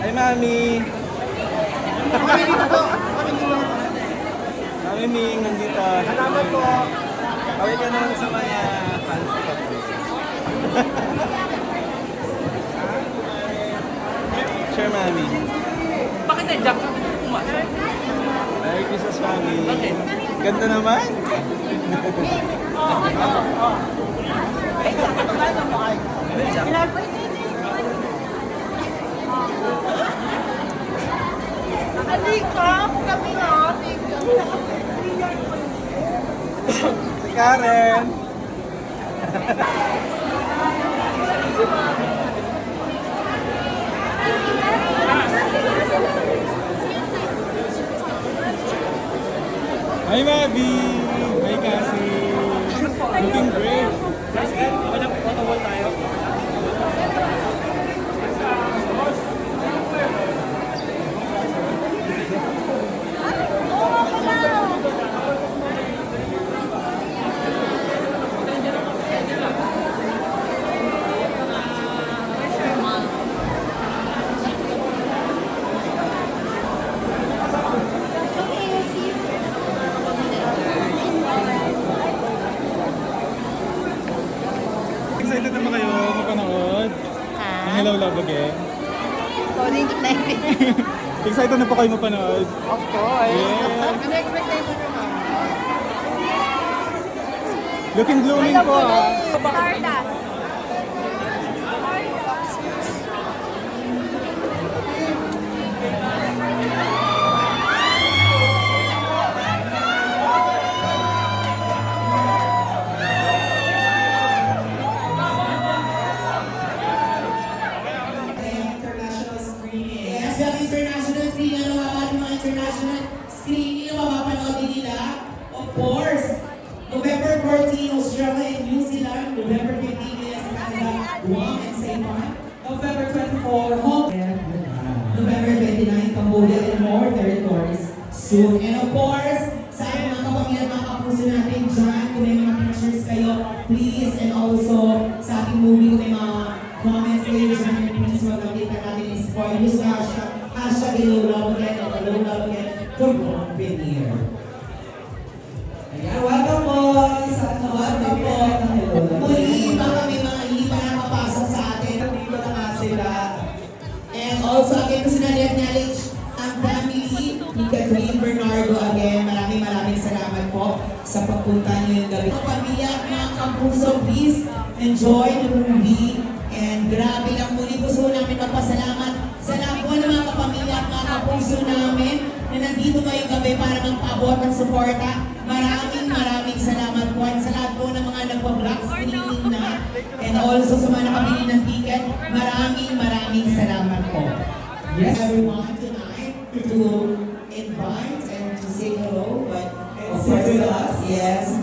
Hi, Mami! Kami dito po. Mami Ming, nandito. Salamat po. Kawin ka naman sa mga fans ko. Sure, Mami. Bakit na-jack ka? Pumasok. Merry Christmas, Mami. Bakit? Ganda naman. Halika, kami nga. Si Karen. Hi, Mabi! Hi, Cassie! Looking great! Walang photoball tayo. Excited na ba kayo mapanood? Ang Hello Love Again? Sorry, hindi na Excited na po kayo mapanood? Of course. Yeah. Ano expectation mo na? Looking blooming po ah. Stardust. International screening. Yes, yung international screening, ano mga ating mga international screening na mapapanood din nila? Of course, November 14, Australia and New Zealand. November 15 is Canada, Guam and Saipan. November 24, Hong Kong. November 29, Cambodia and more territories soon. And of course, sa ating mga kapamilya, mga kapuso natin dyan, kung may mga pictures kayo, please. And also, sa ating movie, kung may mga comments kayo dyan, please wag nakita natin is-spoil. Use the hashtag Hello Again or Hello Love Again for Grand Premiere. Ayan, welcome po! Welcome po! Muli, baka may mga hindi pa nakapasok sa atin. Dito na nga sila. And also, again, gusto na acknowledge ang family ni Catherine Bernardo again. Maraming salamat po sa pagpunta niyo yung gabi. Mga pamilya at mga kapuso, please enjoy the movie. And grabe lang muli gusto namin magpasalamat sa lahat po ng mga kapamilya at mga kapuso namin na nandito ngayong gabi para magpaabot ng suporta. Maraming salamat po at sa lahat po ng mga nagpa-block screening na and also sa mga nakabili ng ticket. Maraming salamat po. Yes, everyone tonight to invite and to say hello, but of course with us, yes.